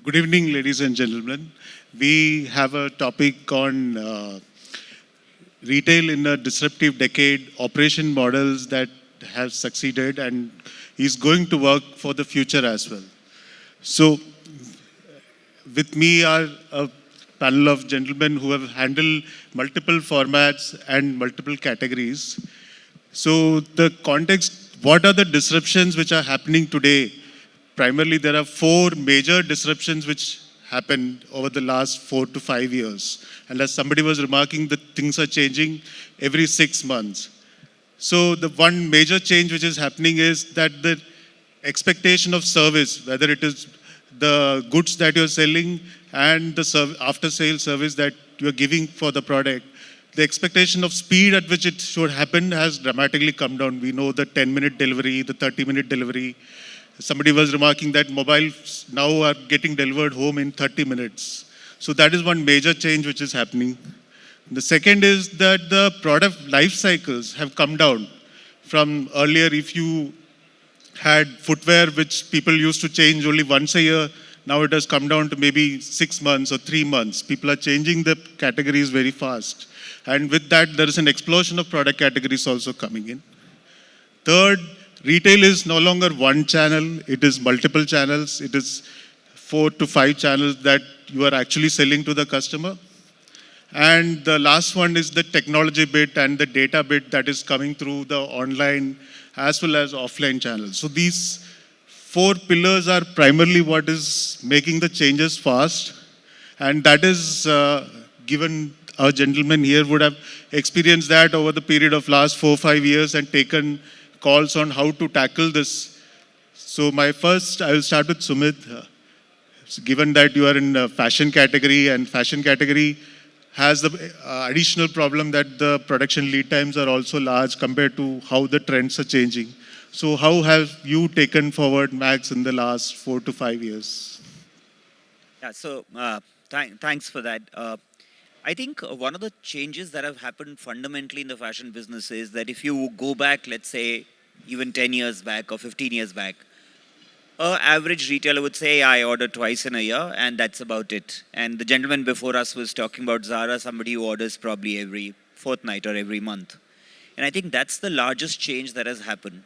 Good evening, ladies and gentlemen. We have a topic on retail in a disruptive decade, operation models that have succeeded and is going to work for the future as well. So, with me are a panel of gentlemen who have handled multiple formats and multiple categories. So, the context, what are the disruptions which are happening today? Primarily, there are four major disruptions which happened over the last 4 to 5 years. And as somebody was remarking, that things are changing every 6 months. So the one major change which is happening is that the expectation of service, whether it is the goods that you're selling and the after-sale service that you're giving for the product, the expectation of speed at which it should happen has dramatically come down. We know the 10-minute delivery, the 30-minute delivery. Somebody was remarking that mobiles now are getting delivered home in 30 minutes. So that is one major change which is happening. The second is that the product life cycles have come down. From earlier, if you had footwear which people used to change only once a year, now it has come down to maybe 6 months or 3 months. People are changing the categories very fast. And with that, there is an explosion of product categories also coming in. Third, retail is no longer one channel, it is multiple channels. It is 4 to 5 channels that you are actually selling to the customer. And the last one is the technology bit and the data bit that is coming through the online as well as offline channels. So these four pillars are primarily what is making the changes fast. And that is given our gentlemen here would have experienced that over the period of last 4 or 5 years and taken calls on how to tackle this. So I will start with Sumit. Given that you are in the fashion category and fashion category has the additional problem that the production lead times are also large compared to how the trends are changing. So how have you taken forward Max in the last 4 to 5 years? Yeah, so thanks for that. I think one of the changes that have happened fundamentally in the fashion business is that if you go back, let's say, even 10 years back or 15 years back, an average retailer would say, I order twice in a year and that's about it. And the gentleman before us was talking about Zara, somebody who orders probably every fortnight or every month. And I think that's the largest change that has happened.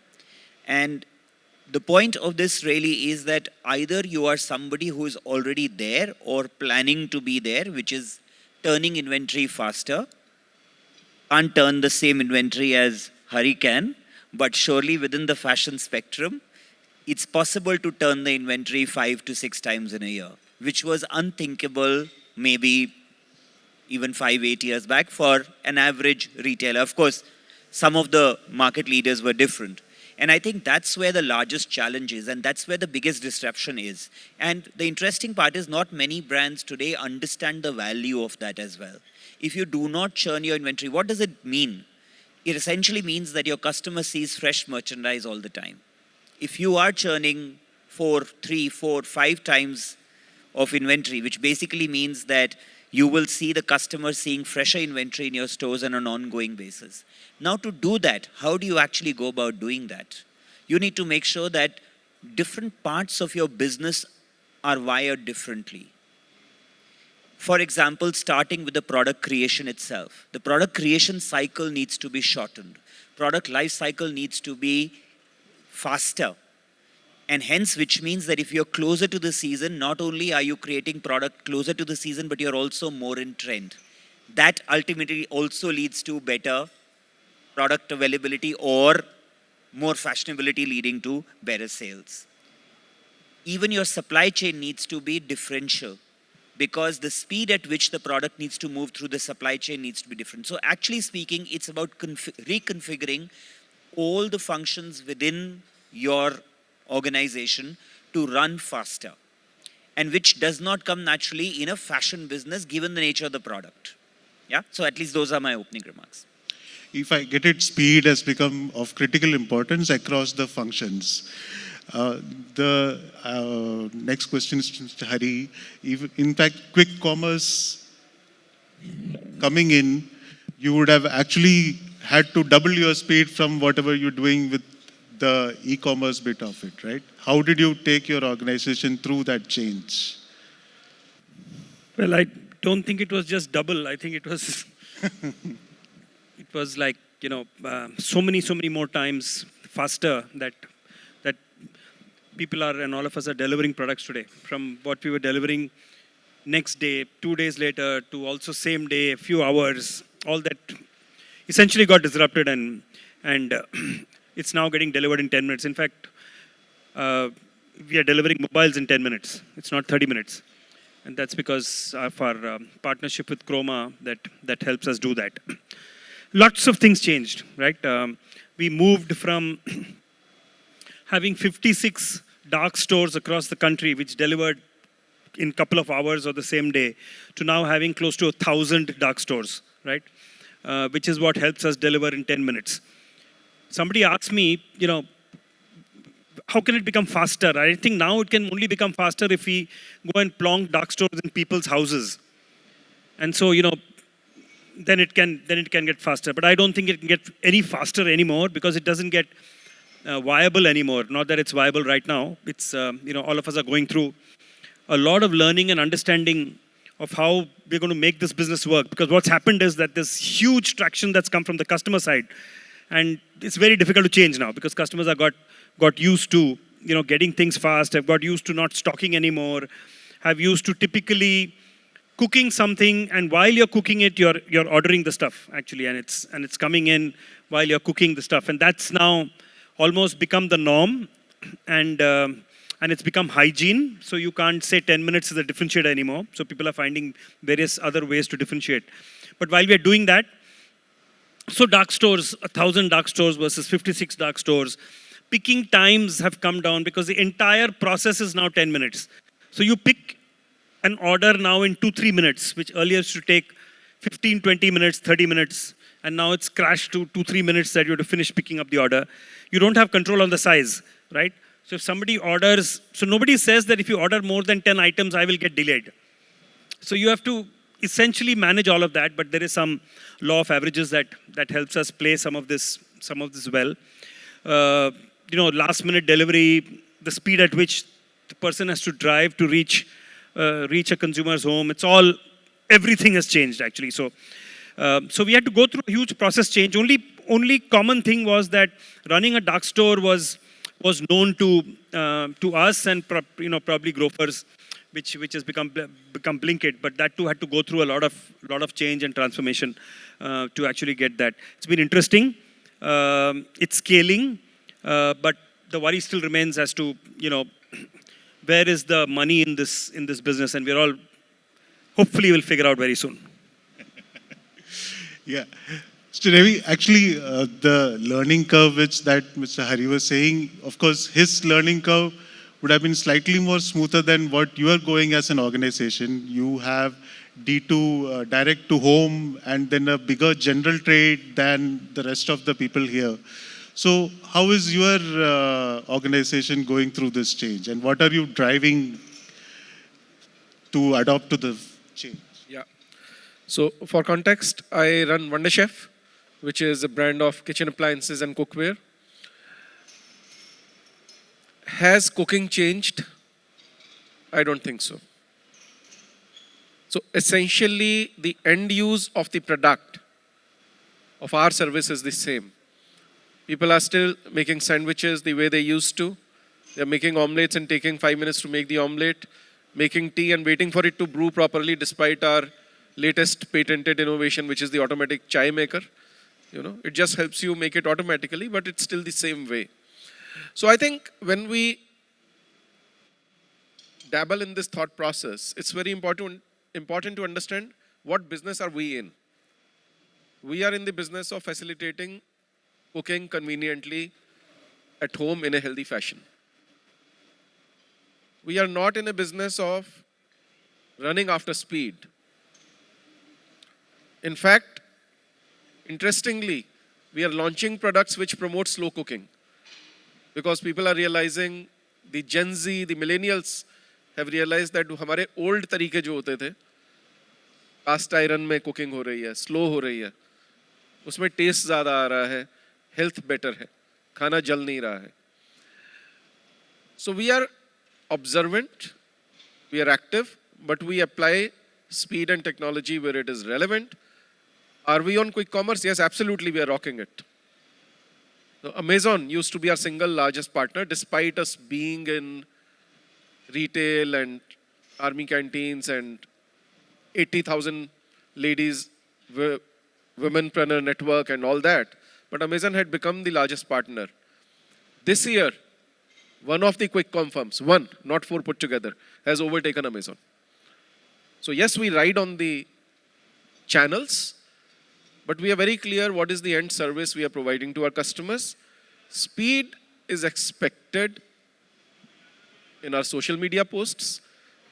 And the point of this really is that either you are somebody who is already there or planning to be there, which is turning inventory faster. Can't turn the same inventory as Hari can, but surely within the fashion spectrum, it's possible to turn the inventory 5 to 6 times in a year, which was unthinkable maybe even 5, 8 years back for an average retailer. Of course, some of the market leaders were different. And I think that's where the largest challenge is, and that's where the biggest disruption is. And the interesting part is not many brands today understand the value of that as well. If you do not churn your inventory, what does it mean? It essentially means that your customer sees fresh merchandise all the time. If you are churning 4, 3, 4, 5 times of inventory, which basically means that you will see the customer seeing fresher inventory in your stores on an ongoing basis. Now to do that, how do you actually go about doing that? You need to make sure that different parts of your business are wired differently. For example, starting with the product creation itself. The product creation cycle needs to be shortened. Product life cycle needs to be faster. And hence, which means that if you're closer to the season, not only are you creating product closer to the season, but you're also more in trend. That ultimately also leads to better product availability or more fashionability leading to better sales. Even your supply chain needs to be differential because the speed at which the product needs to move through the supply chain needs to be different. So actually speaking, it's about reconfiguring all the functions within your organization to run faster, and which does not come naturally in a fashion business given the nature of the product. Yeah, so at least those are my opening remarks. If I get it, speed has become of critical importance across the functions. The next question is to Mr. Hari. In fact, quick commerce coming in, you would have actually had to double your speed from whatever you're doing with the e-commerce bit of it, right? How did you take your organization through that change? Well, I don't think it was just double. I think it was it was like, so many more times faster that people are and all of us are delivering products today from what we were delivering next day, 2 days later, to also same day, a few hours. All that essentially got disrupted, and it's now getting delivered in 10 minutes. In fact, uh, we are delivering mobiles in 10 minutes. It's not 30 minutes. And that's because of our partnership with Chroma that helps us do that. Lots of things changed, right? We moved from having 56 dark stores across the country, which delivered in a couple of hours or the same day, to now having close to 1,000 dark stores, right? Which is what helps us deliver in 10 minutes. Somebody asked me, how can it become faster? I think now it can only become faster if we go and plonk dark stores in people's houses. And so, then it can get faster. But I don't think it can get any faster anymore because it doesn't get viable anymore. Not that it's viable right now. It's, all of us are going through a lot of learning and understanding of how we're going to make this business work. Because what's happened is that there's huge traction that's come from the customer side. And it's very difficult to change now because customers have got used to, getting things fast, have got used to not stocking anymore, have used to typically cooking something, and while you're cooking it, you're ordering the stuff actually, and it's coming in while you're cooking the stuff, and that's now almost become the norm, and it's become hygiene. So you can't say 10 minutes is a differentiator anymore. So people are finding various other ways to differentiate. But while we are doing that, so dark stores, 1,000 dark stores versus 56 dark stores, picking times have come down because the entire process is now 10 minutes. So you pick an order now in 2-3 minutes, which earlier used to take 15, 20 minutes, 30 minutes, and now it's crashed to 2-3 minutes that you have to finish picking up the order. You don't have control on the size, right? So if somebody orders, so nobody says that if you order more than 10 items, I will get delayed. So you have to essentially manage all of that, but there is some law of averages that helps us play some of this well. Last minute delivery, the speed at which the person has to drive to reach a consumer's home, everything has changed actually. So we had to go through a huge process change. Only common thing was that running a dark store was known to us and probably grocers, which has become Blinkit, but that too had to go through a lot of change and transformation to actually get that. It's been interesting. It's scaling, but the worry still remains as to where is the money in this business, and we're all hopefully will figure out very soon. Yeah. So Ravi, actually, the learning curve which that Mr. Hari was saying, of course, his learning curve would have been slightly more smoother than what you are going as an organization. You have D2, direct to home, and then a bigger general trade than the rest of the people here. So how is your organization going through this change, and what are you driving to adopt to the change? Yeah. So for context, I run Wonderchef, which is a brand of kitchen appliances and cookware. Has cooking changed? I don't think so. So essentially, the end use of the product of our service is the same. People are still making sandwiches the way they used to. They're making omelets and taking 5 minutes to make the omelette, making tea and waiting for it to brew properly despite our latest patented innovation, which is the automatic chai maker. It just helps you make it automatically, but it's still the same way. So I think when we dabble in this thought process, it's very important to understand what business are we in. We are in the business of facilitating cooking conveniently at home in a healthy fashion. We are not in a business of running after speed. In fact, interestingly, we are launching products which promote slow cooking because people are realizing, the Gen Z, the millennials have realized that हमारे old तरीके जो होते थे, cast iron में cooking हो रही है, slow हो रही है, उसमें taste ज़्यादा आ रहा है, health better है, खाना जल नहीं रहा है. So we are observant, we are active, but we apply speed and technology where it is relevant. Are we on quick commerce? Yes, absolutely, we are rocking it. So Amazon used to be our single largest partner, despite us being in retail and army canteens and 80,000 ladies, womenpreneur network and all that. But Amazon had become the largest partner. This year, one of the quick com firms, one, not four put together, has overtaken Amazon. So yes, we ride on the channels, but we are very clear what is the end service we are providing to our customers. Speed is expected in our social media posts,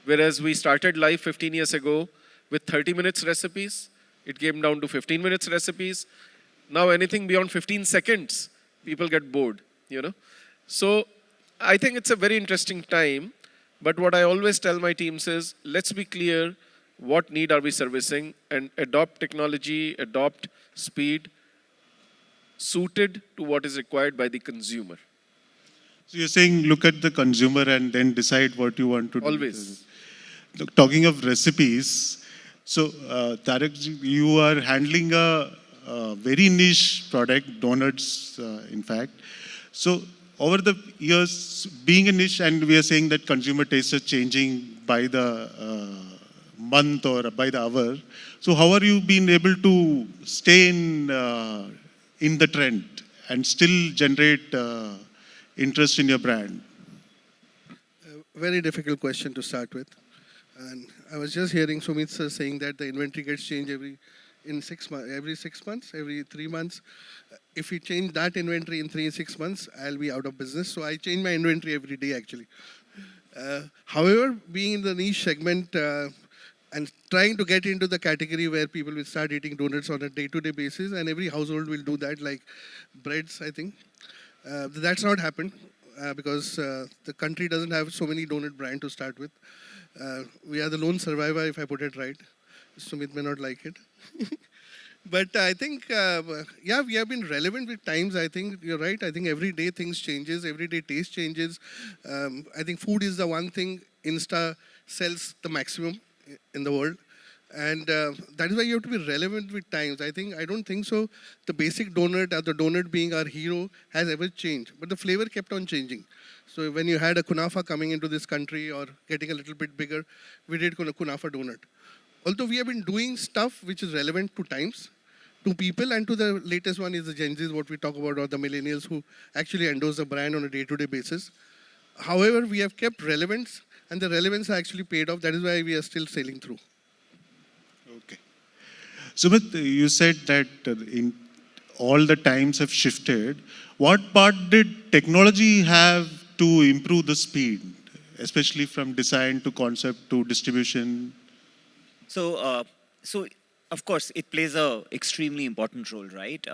whereas we started live 15 years ago with 30 minutes recipes. It came down to 15 minutes recipes. Now anything beyond 15 seconds, people get bored, So I think it's a very interesting time. But what I always tell my teams is, let's be clear, what need are we servicing, and adopt technology, adopt speed, suited to what is required by the consumer. So you're saying look at the consumer and then decide what you want to do. Always. Talking of recipes, so Tarak, you are handling a very niche product, donuts, in fact. So over the years, being a niche, and we are saying that consumer tastes are changing by the month or by the hour. So how are you being able to stay in the trend and still generate interest in your brand? Very difficult question to start with. And I was just hearing Sumit sir saying that the inventory gets changed every 6 months, every 3 months. If we change that inventory in 6 months, I'll be out of business. So I change my inventory every day actually. However, being in the niche segment and trying to get into the category where people will start eating donuts on a day-to-day basis, and every household will do that, like breads, I think. That's not happened because the country doesn't have so many donut brands to start with. We are the lone survivor, if I put it right. Sumit may not like it. But I think, we have been relevant with times. I think you're right. I think every day things changes, every day taste changes. I think food is the one thing Insta sells the maximum in the world. And that is why you have to be relevant with times. I don't think so. The basic donut, or the donut being our hero, has ever changed. But the flavor kept on changing. So when you had a kunafa coming into this country or getting a little bit bigger, we did kunafa donut. Although we have been doing stuff which is relevant to times, to people, and to the latest one is the Gen Zs, what we talk about, or the millennials who actually endorse the brand on a day-to-day basis. However, we have kept relevance, and the relevance actually paid off. That is why we are still sailing through. Okay. Sumit, you said that in all the times have shifted. What part did technology have to improve the speed, especially from design to concept to distribution? So of course, it plays a extremely important role, right?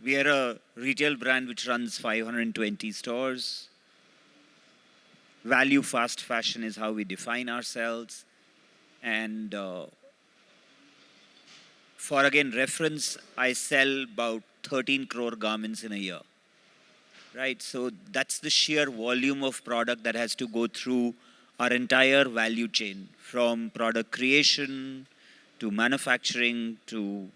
We are a retail brand which runs 520 stores. Value fast fashion is how we define ourselves. And for again reference, I sell about 13 crore garments in a year, right? So that's the sheer volume of product that has to go through our entire value chain, from product creation to manufacturing to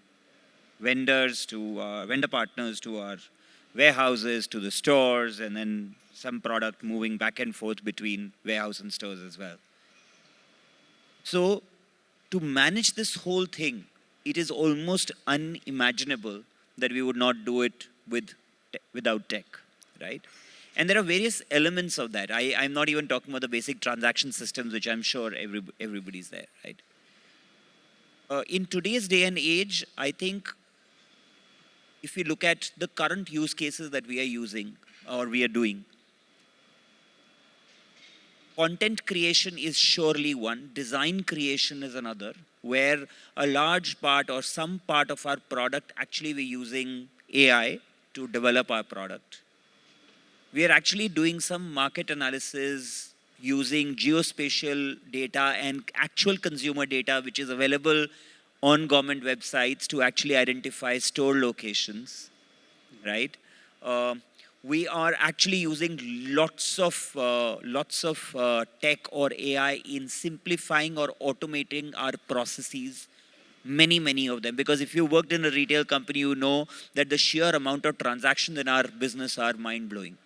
vendors to vendor partners to our warehouses to the stores, and then some product moving back and forth between warehouse and stores as well. So to manage this whole thing, it is almost unimaginable that we would not do it without tech, right? And there are various elements of that. I'm not even talking about the basic transaction systems, which I'm sure everybody's there, right? In today's day and age, I think if we look at the current use cases that we are using or we are doing, content creation is surely one, design creation is another, where a large part or some part of our product, actually we're using AI to develop our product. We are actually doing some market analysis using geospatial data and actual consumer data, which is available on government websites to actually identify store locations, right? we are actually using lots of tech or AI in simplifying or automating our processes. Many of them, because if you worked in a retail company, you know that the sheer amount of transactions in our business are mind-blowing.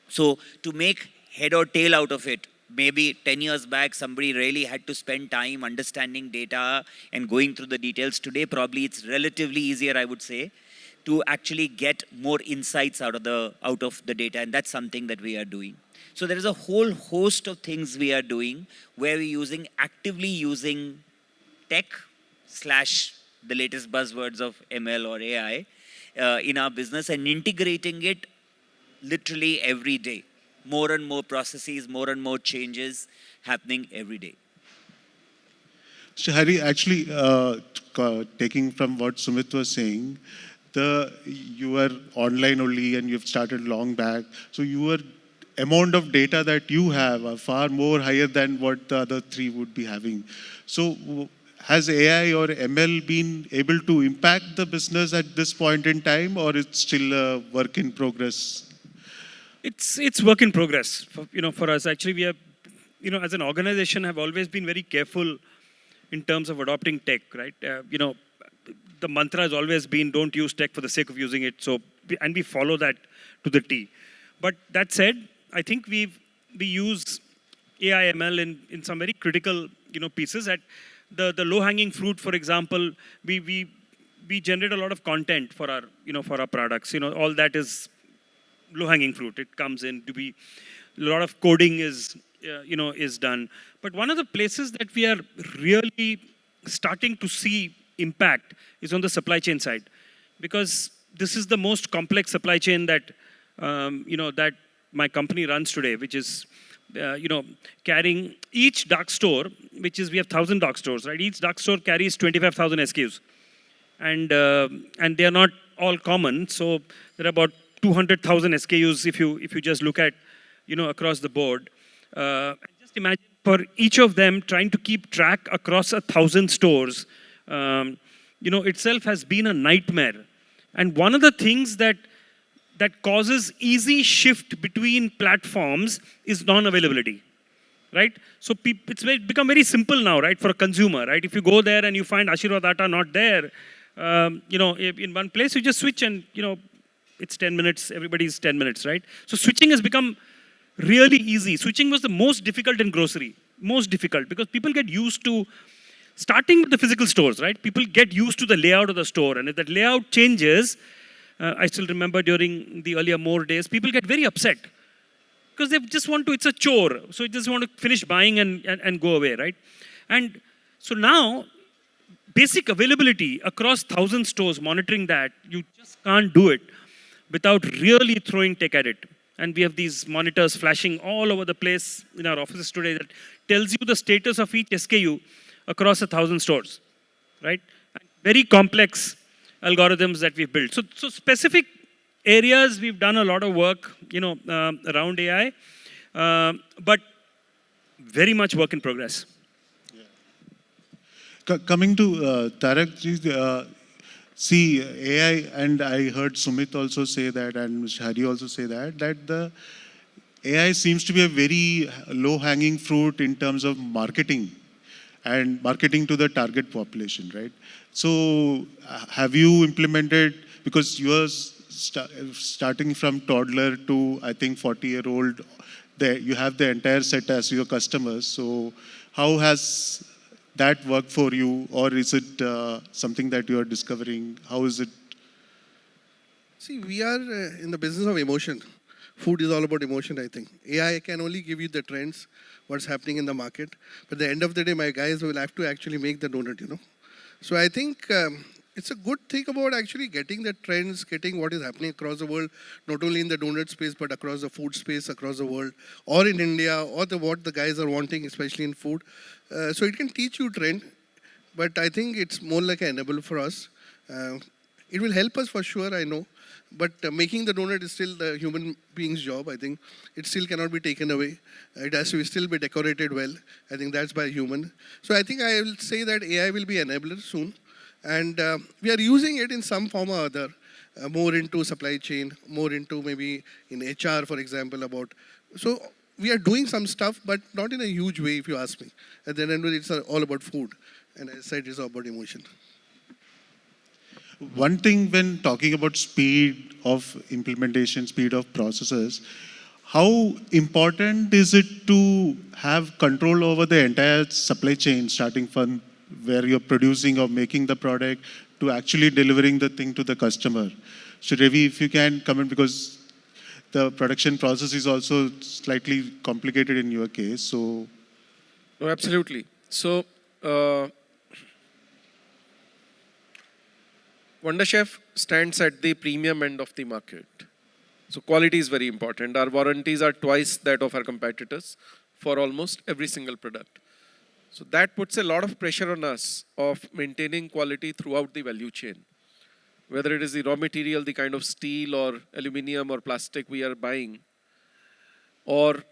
So to make head or tail out of it, maybe 10 years back, somebody really had to spend time understanding data and going through the details. Today, probably it's relatively easier, I would say, to actually get more insights out of the data. And that's something that we are doing. So there is a whole host of things we are doing where we're actively using tech / the latest buzzwords of ML or AI in our business and integrating it literally every day. More and more processes, more and more changes happening every day. So Hari, actually, taking from what Sumit was saying, you were online only and you've started long back. So your amount of data that you have are far more higher than what the other three would be having. So has AI or ML been able to impact the business at this point in time, or it's still a work in progress? It's work in progress. For us, actually, we have, as an organization, have always been very careful in terms of adopting tech, right? The mantra has always been, don't use tech for the sake of using it. And we follow that to the T. But that said, I think we use AI, ML in some very critical, pieces. At the low-hanging fruit, for example, we generate a lot of content for our products. All that is low-hanging fruit. It comes in to be a lot of coding is done. But one of the places that we are really starting to see impact is on the supply chain side, because this is the most complex supply chain that that my company runs today, which is carrying each dark store, we have 1,000 dark stores, right? Each dark store carries 25,000 SKUs, and they are not all common. So there are about 200,000 SKUs if you just look at across the board. Just imagine for each of them trying to keep track across 1,000 stores, itself has been a nightmare. And one of the things that causes easy shift between platforms is non-availability, right? So it's become very simple now, right, for a consumer, right? If you go there and you find Ashirwad Atta not there, in one place, you just switch and, it's 10 minutes, everybody's 10 minutes, right? So switching has become really easy. Switching was the most difficult in grocery, most difficult, because people get used to starting with the physical stores, right? People get used to the layout of the store, and if that layout changes, I still remember during the earlier more days, people get very upset because they just want to, it's a chore. So they just want to finish buying and go away, right? And so now, basic availability across 1,000 stores, monitoring that, you just can't do it without really throwing tech at it. And we have these monitors flashing all over the place in our offices today that tells you the status of each SKU across 1,000 stores, right? And very complex algorithms that we've built. So specific areas we've done a lot of work, around AI, but very much work in progress. Yeah. Coming to Tarak, see AI, and I heard Sumit also say that, and Mr. Hari also say that the AI seems to be a very low-hanging fruit in terms of marketing and marketing to the target population, right? So have you implemented, because you are starting from toddler to, I think, 40-year-old, you have the entire set as your customers. So how has that worked for you, or is it something that you are discovering? How is it? See, we are in the business of emotion. Food is all about emotion, I think. AI can only give you the trends, what's happening in the market. But at the end of the day, my guys will have to actually make the donut, So I think it's a good thing about actually getting the trends, getting what is happening across the world, not only in the donut space, but across the food space, across the world, or in India, or what the guys are wanting, especially in food. So it can teach you trend, but I think it's more like an enabler for us. It will help us for sure, I know. But making the donut is still the human being's job, I think. It still cannot be taken away. It has to still be decorated well. I think that's by human. So I think I will say that AI will be enabler soon. And we are using it in some form or other. more into supply chain, more into maybe in HR, for example, about. So we are doing some stuff, but not in a huge way, if you ask me. At the end of it, it's all about food. And as I said, it's all about emotion. One thing when talking about speed of implementation, speed of processes, how important is it to have control over the entire supply chain, starting from where you're producing or making the product to actually delivering the thing to the customer? So Ravi, if you can comment, because the production process is also slightly complicated in your case. So, No, absolutely. So, Wonderchef stands at the premium end of the market. So quality is very important. Our warranties are twice that of our competitors for almost every single product. So that puts a lot of pressure on us of maintaining quality throughout the value chain. Whether it is the raw material, the kind of steel or aluminum or plastic we are buying, or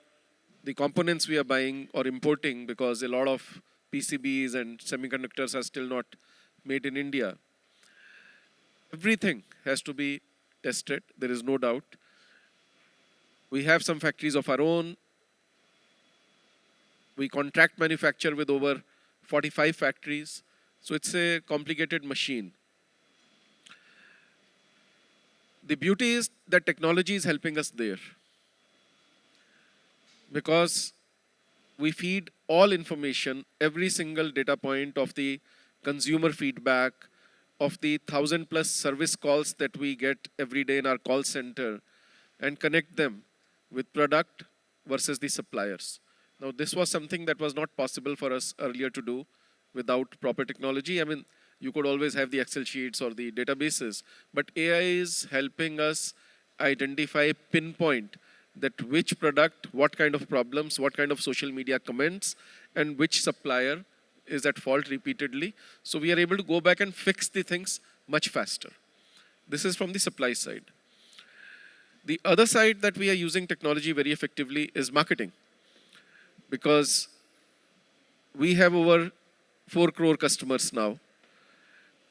the components we are buying or importing, because a lot of PCBs and semiconductors are still not made in India. Everything has to be tested, there is no doubt. We have some factories of our own. We contract manufacture with over 45 factories. So it's a complicated machine. The beauty is that technology is helping us there. Because we feed all information, every single data point of the consumer feedback, of the 1,000+ service calls that we get every day in our call center, and connect them with product versus the suppliers. Now, this was something that was not possible for us earlier to do without proper technology. I mean, you could always have the Excel sheets or the databases, but AI is helping us identify, pinpoint that which product, what kind of problems, what kind of social media comments, and which supplier is at fault repeatedly. So we are able to go back and fix the things much faster. This is from the supply side. The other side that we are using technology very effectively is marketing. Because we have over 4 crore customers now.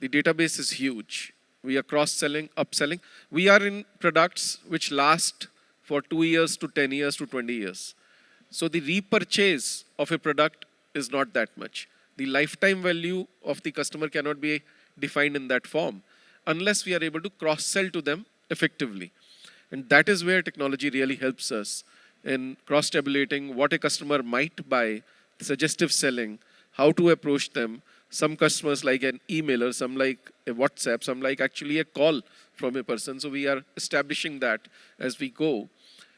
The database is huge. We are cross-selling, upselling. We are in products which last for 2 years to 10 years to 20 years. So the repurchase of a product is not that much. The lifetime value of the customer cannot be defined in that form unless we are able to cross-sell to them effectively. And that is where technology really helps us in cross-tabulating what a customer might buy, suggestive selling, how to approach them. Some customers like an emailer, some like a WhatsApp, some like actually a call from a person. So we are establishing that as we go.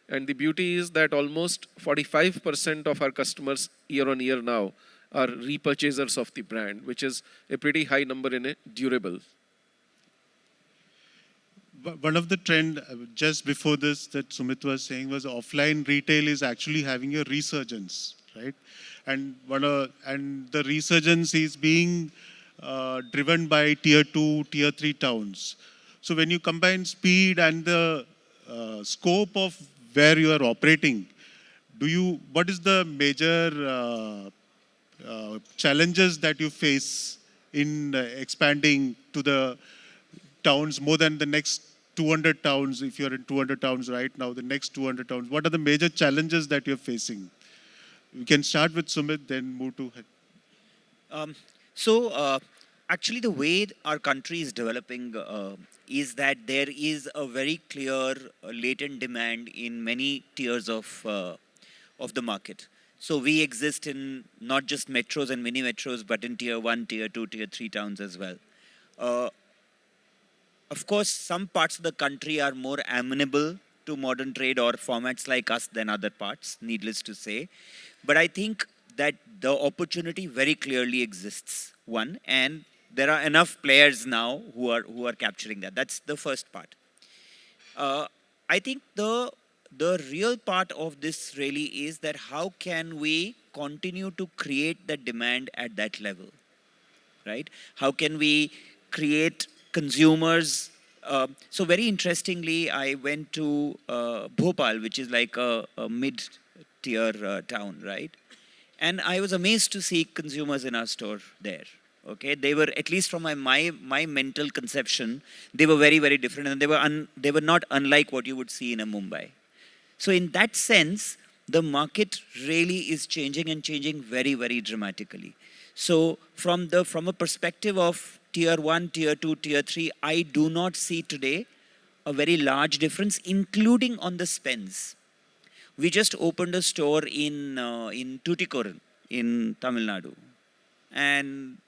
And the beauty is that almost 45% of our customers year on year now are repurchasers of the brand, which is a pretty high number in a durable. one of the trend just before this that Sumit was saying was offline retail is actually having a resurgence, right? And the resurgence is being driven by tier 2, tier 3 towns. So when you combine speed and the scope of where you are operating, what is the major challenges that you face in expanding to the towns more than the next 200 towns? If you're in 200 towns right now, the next 200 towns, what are the major challenges that you're facing? We can start with Sumit, then move to... Actually, the way our country is developing is that there is a very clear latent demand in many tiers of the market. So we exist in not just metros and mini metros, but in tier 1, tier 2, tier 3 towns as well. Of course, some parts of the country are more amenable to modern trade or formats like us than other parts, needless to say. But I think that the opportunity very clearly exists, one, and there are enough players now who are capturing that. That's the first part. I think the real part of this really is that how can we continue to create the demand at that level, right? How can we create consumers? So very interestingly, I went to Bhopal, which is like a mid-tier town, right? And I was amazed to see consumers in our store there, Okay, they were, at least from my mental conception, they were very, very different, and they were not unlike what you would see in a Mumbai. So in that sense, the market really is changing, and changing very, very dramatically. So from a perspective of tier 1, tier 2, tier 3, I do not see today a very large difference, including on the spends. We just opened a store in Tuticorin in Tamil Nadu, and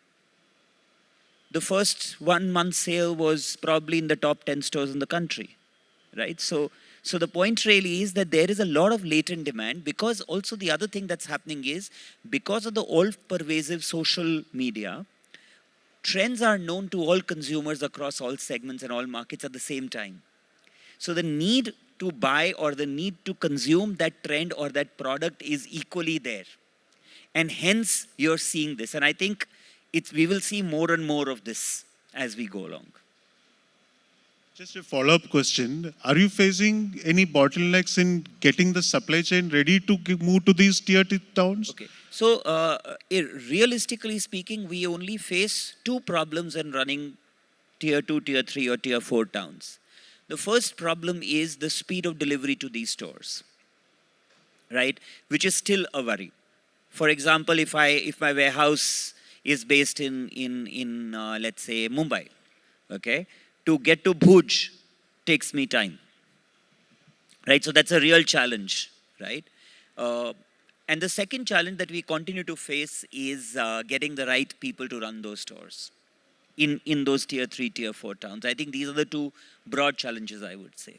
the first 1 month sale was probably in the top 10 stores in the country, right? So the point really is that there is a lot of latent demand, because also the other thing that's happening is, because of the all-pervasive social media, trends are known to all consumers across all segments and all markets at the same time. So the need to buy or the need to consume that trend or that product is equally there. And hence you're seeing this. And I think we will see more and more of this as we go along. Just a follow-up question. Are you facing any bottlenecks in getting the supply chain ready to move to these tier 2 towns? Okay. So realistically speaking, we only face two problems in running tier 2, tier 3 or tier 4 towns. The first problem is the speed of delivery to these stores, right? Which is still a worry. For example, if my warehouse is based in let's say Mumbai, okay, to get to Bhuj takes me time, right? So that's a real challenge, right? And the second challenge that we continue to face is getting the right people to run those stores in those tier 3, tier 4 towns. I think these are the two broad challenges, I would say.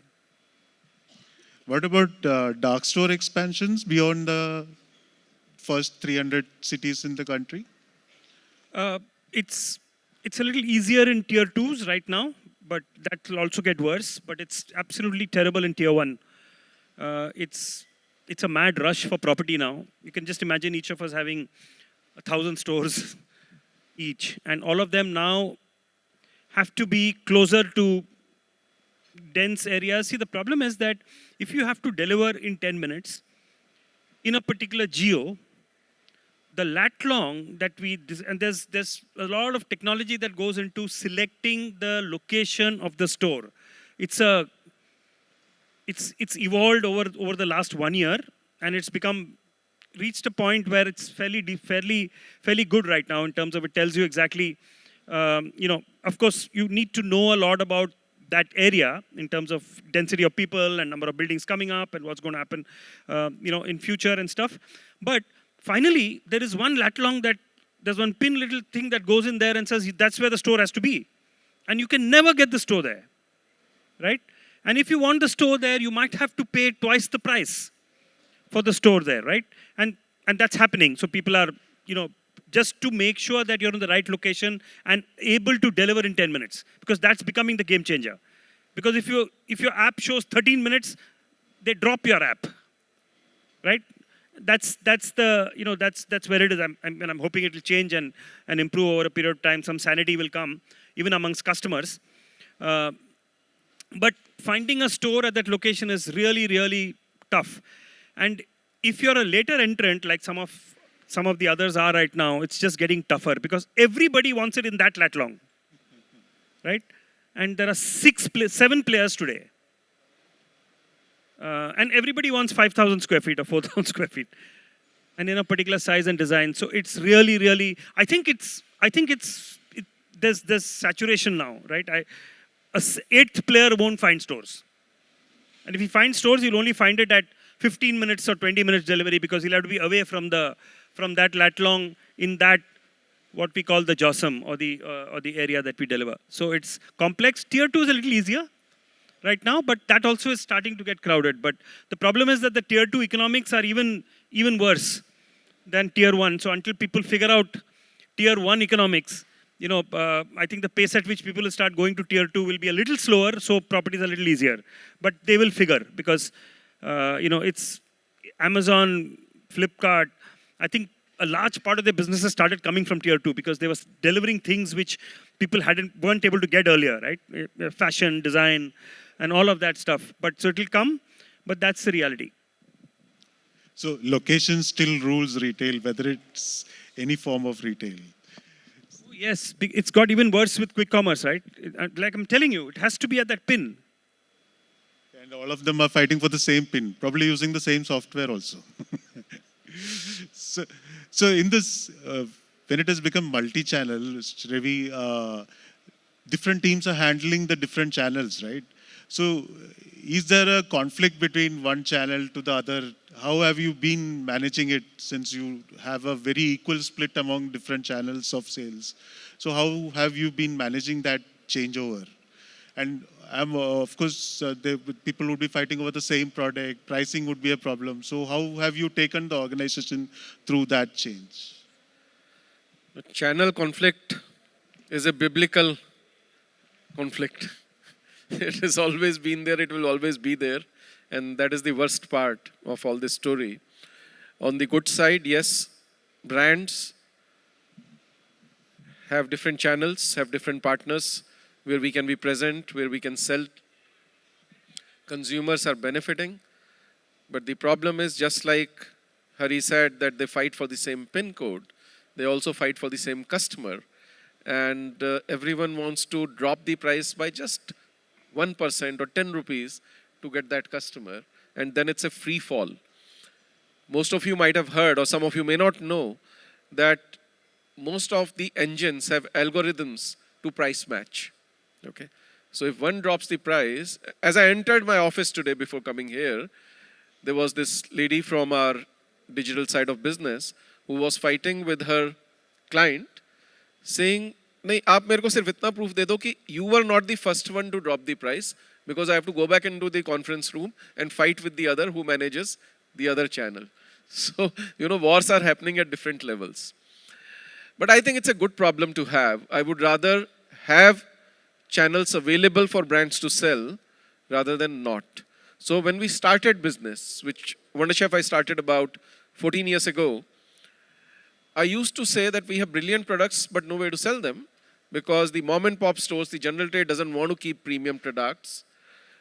What about dark store expansions beyond the first 300 cities in the country? It's a little easier in tier 2s right now, but that will also get worse. But it's absolutely terrible in tier 1. It's a mad rush for property now. You can just imagine each of us having 1,000 stores each, and all of them now have to be closer to dense areas. See, the problem is that if you have to deliver in 10 minutes in a particular geo, the lat long that and there's a lot of technology that goes into selecting the location of the store. It's evolved over the last 1 year, and it's reached a point where it's fairly good right now in terms of it tells you exactly, of course you need to know a lot about that area in terms of density of people and number of buildings coming up and what's going to happen, in future and stuff. But finally, there is one lat long there's one pin little thing that goes in there and says that's where the store has to be. And you can never get the store there, right? And if you want the store there, you might have to pay twice the price for the store there, right? And that's happening. So people are, just to make sure that you're in the right location and able to deliver in 10 minutes, because that's becoming the game changer. Because if your app shows 13 minutes, they drop your app, right? That's where it is. I'm hoping it will change and improve over a period of time. Some sanity will come, even amongst customers. But finding a store at that location is really, really tough. And if you're a later entrant, like some of the others are right now, it's just getting tougher because everybody wants it in that lat long, right? And there are 7 players today. And everybody wants 5,000 square feet or 4,000 square feet, and in a particular size and design. So it's really, really. I think there's saturation now, right? A 8th player won't find stores, and if he finds stores, he'll only find it at 15 minutes or 20 minutes delivery because he'll have to be away from that lat long in that what we call the JOSM or the area that we deliver. So it's complex. Tier 2 is a little easier right now, but that also is starting to get crowded. But the problem is that the tier 2 economics are even worse than tier 1. So until people figure out tier 1 economics, I think the pace at which people will start going to tier 2 will be a little slower, so properties are a little easier. But they will figure because, it's Amazon, Flipkart. I think a large part of their businesses started coming from tier 2 because they were delivering things which people weren't able to get earlier, right? Fashion, design, and all of that stuff. But so it'll come, but that's the reality. So location still rules retail, whether it's any form of retail. Yes, it's got even worse with quick commerce, right? Like I'm telling you, it has to be at that pin. And all of them are fighting for the same pin, probably using the same software also. so, so in this, when it has become multi-channel, Ravi, different teams are handling the different channels, right? So is there a conflict between one channel to the other? How have you been managing it since you have a very equal split among different channels of sales? So how have you been managing that changeover? And of course, people would be fighting over the same product. Pricing would be a problem. So how have you taken the organization through that change? The channel conflict is a biblical conflict. It has always been there, it will always be there. And that is the worst part of all this story. On the good side, yes, brands have different channels, have different partners where we can be present, where we can sell. Consumers are benefiting. But the problem is, just like Hari said, that they fight for the same PIN code, they also fight for the same customer. And everyone wants to drop the price by just 1% or 10 rupees to get that customer, and then it's a free fall. Most of you might have heard, or some of you may not know, that most of the engines have algorithms to price match. Okay, so if one drops the price, as I entered my office today before coming here, there was this lady from our digital side of business who was fighting with her client, saying, नहीं आप मेरे को सिर्फ इतना proof दे दो कि you were not the first one to drop the price, because I have to go back into the conference room and fight with the other who manages the other channel. So, wars are happening at different levels. But I think it's a good problem to have. I would rather have channels available for brands to sell rather than not. So when we started business, which Wonderchef I started about 14 years ago, I used to say that we have brilliant products but no way to sell them, because the mom and pop stores, the general trade doesn't want to keep premium products.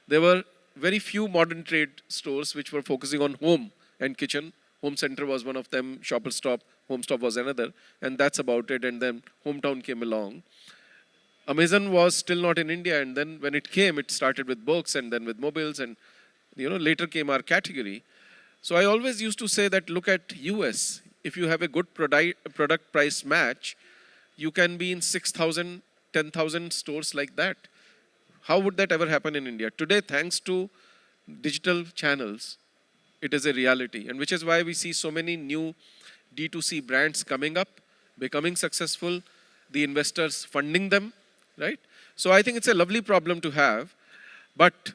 There were very few modern trade stores which were focusing on home and kitchen. Home Center was one of them, Shopper Stop, Home Stop was another, and that's about it. And then Hometown came along. Amazon was still not in India, and then when it came, it started with books and then with mobiles, and later came our category. So I always used to say that look at US. If you have a good product price match, you can be in 6,000, 10,000 stores like that. How would that ever happen in India? Today, thanks to digital channels, it is a reality. And which is why we see so many new D2C brands coming up, becoming successful, the investors funding them, right? So I think it's a lovely problem to have. But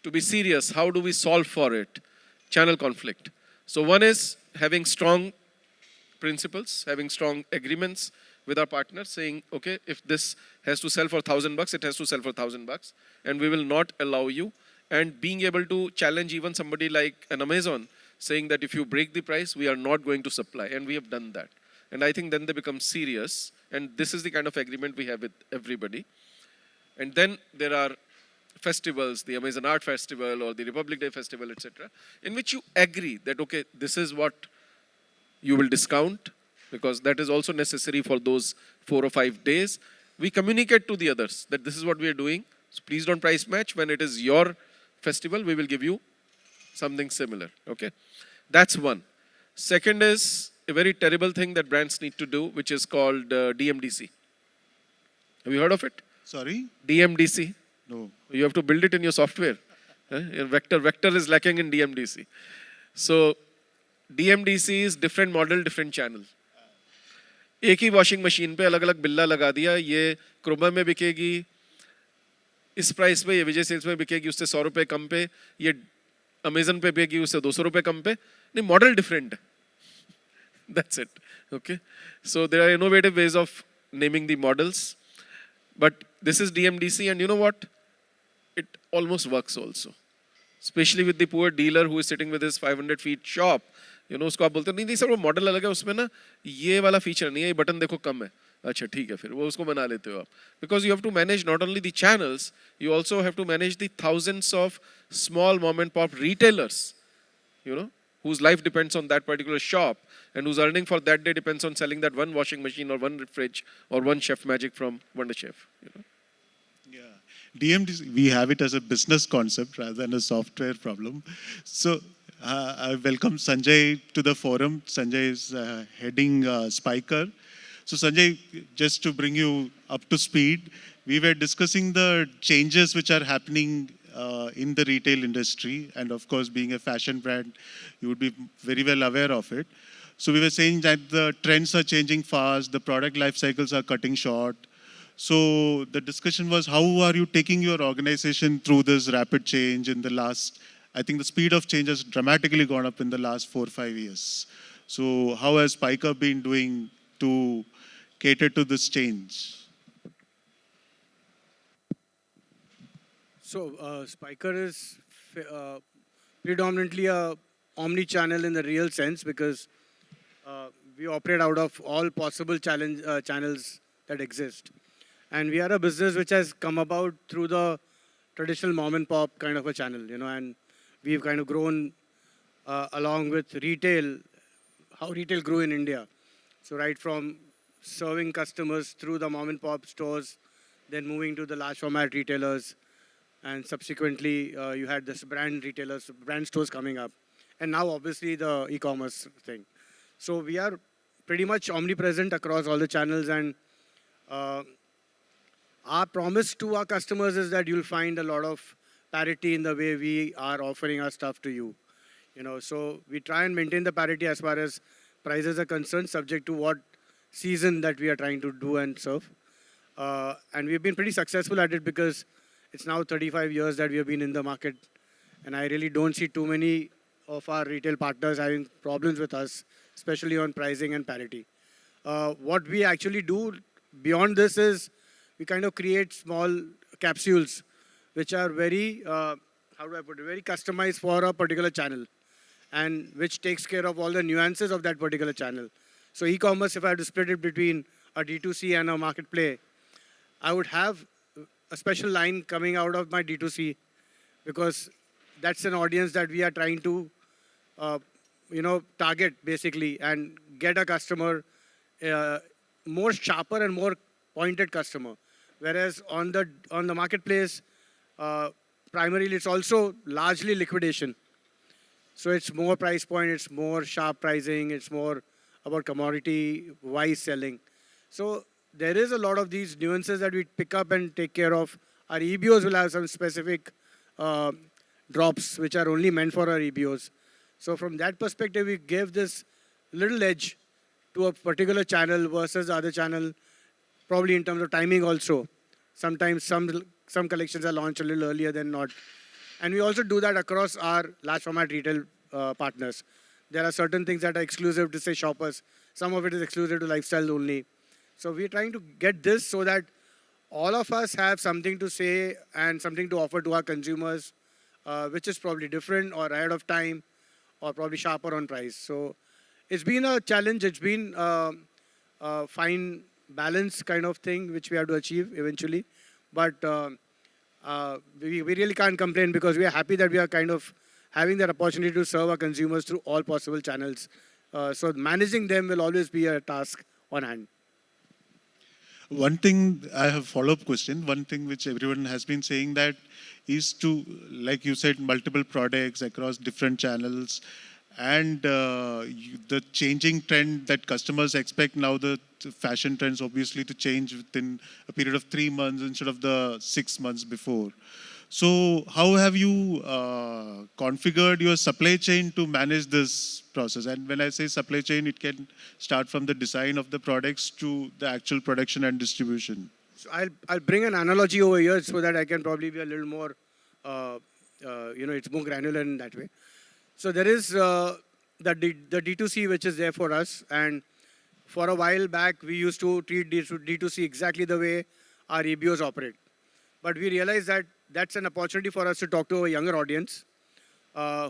to be serious, how do we solve for it? Channel conflict. So one is having strong principles, having strong agreements with our partners, saying, okay, if this has to sell for $1,000, it has to sell for $1,000, and we will not allow you. And being able to challenge even somebody like an Amazon, saying that if you break the price, we are not going to supply, and we have done that. And I think then they become serious, and this is the kind of agreement we have with everybody. And then there are festivals, the Amazon Art Festival or the Republic Day Festival, etc., in which you agree that, okay, this is what you will discount, because that is also necessary for those 4 or 5 days. We communicate to the others that this is what we are doing. So please don't price match. When it is your festival, we will give you something similar. Okay, that's one. Second is a very terrible thing that brands need to do, which is called DMDC. Have you heard of it? Sorry? DMDC. No. You have to build it in your software. Your vector is lacking in DMDC. So DMDC is different model, different channel. एक ही washing machine पे अलग अलग बिल्ला लगा दिया, ये Croma में बिकेगी इस प्राइस पे, ये विजय सेल्स में बिकेगी उससे 100 रुपए कम पे, ये अमेजन पे बिकेगी उससे 200 रुपए कम पे. नहीं, मॉडल डिफरेंट है. That's it. Okay. So there are innovative ways of naming the models, but this is DMDC, and you know what? It almost works also, especially with the poor dealer who is sitting with his 500 feet shop. उसको आप बोलते हो नहीं sir वो model अलग है, उसमें ना ये वाला फीचर नहीं है, ये बटन देखो कम है. अच्छा ठीक है, फिर वो उसको बना लेते हो आप. Because you have to manage not only the channels, you also have to manage the thousands of small mom and pop retailers, whose life depends on that particular shop and whose earning for that day depends on selling that one washing machine or one fridge or one chef magic from Wonderchef. You know? Yeah, DMD, we have it as a business concept rather than a software problem. So I welcome Sanjay to the forum. Sanjay is heading Spykar. So Sanjay, just to bring you up to speed, we were discussing the changes which are happening in the retail industry. And of course, being a fashion brand, you would be very well aware of it. So we were saying that the trends are changing fast, the product life cycles are cutting short. So the discussion was, how are you taking your organization through this rapid change in the last, I think the speed of change has dramatically gone up in the last 4 or 5 years. So how has Spykar been doing to cater to this change? So, Spykar is predominantly a omni-channel in the real sense because we operate out of all possible channels that exist. And we are a business which has come about through the traditional mom and pop kind of a channel, you know, and we've kind of grown along with retail, how retail grew in India. So right from serving customers through the mom and pop stores, then moving to the large format retailers, and subsequently you had this brand retailers, brand stores coming up, and now obviously the e-commerce thing. So we are pretty much omnipresent across all the channels, and our promise to our customers is that you'll find a lot of parity in the way we are offering our stuff to you. You know, so we try and maintain the parity as far as prices are concerned, subject to what season that we are trying to do and serve. And we've been pretty successful at it because it's now 35 years that we have been in the market, and I really don't see too many of our retail partners having problems with us, especially on pricing and parity. What we actually do beyond this is we kind of create small capsules which are very, how do I put it, very customized for a particular channel, and which takes care of all the nuances of that particular channel. So e-commerce, if I had to split it between a D2C and a marketplace, I would have a special line coming out of my D2C because that's an audience that we are trying to, target basically and get a customer, more sharper and more pointed customer. Whereas on the marketplace, primarily it's also largely liquidation. So it's more price point, it's more sharp pricing, it's more about commodity-wise selling. So there is a lot of these nuances that we pick up and take care of. Our EBOs will have some specific drops which are only meant for our EBOs. So from that perspective, we give this little edge to a particular channel versus the other channel, probably in terms of timing also. Sometimes some collections are launched a little earlier than not. And we also do that across our large format retail partners. There are certain things that are exclusive to, say, shoppers. Some of it is exclusive to lifestyle only. So we're trying to get this so that all of us have something to say and something to offer to our consumers, which is probably different or ahead of time or probably sharper on price. So it's been a challenge. It's been a fine balance kind of thing, which we have to achieve eventually. But we really can't complain because we are happy that we are kind of having that opportunity to serve our consumers through all possible channels. So managing them will always be a task on hand. One thing, I have a follow-up question. One thing which everyone has been saying that is to, like you said, multiple products across different channels, and the changing trend that customers expect now, the fashion trends obviously to change within a period of 3 months instead of the 6 months before. So how have you configured your supply chain to manage this process? And when I say supply chain, it can start from the design of the products to the actual production and distribution. So I'll bring an analogy over here so that I can probably be a little more, it's more granular in that way. So there is the D2C which is there for us, and for a while back we used to treat D2C exactly the way our EBOs operate. But we realized that that's an opportunity for us to talk to a younger audience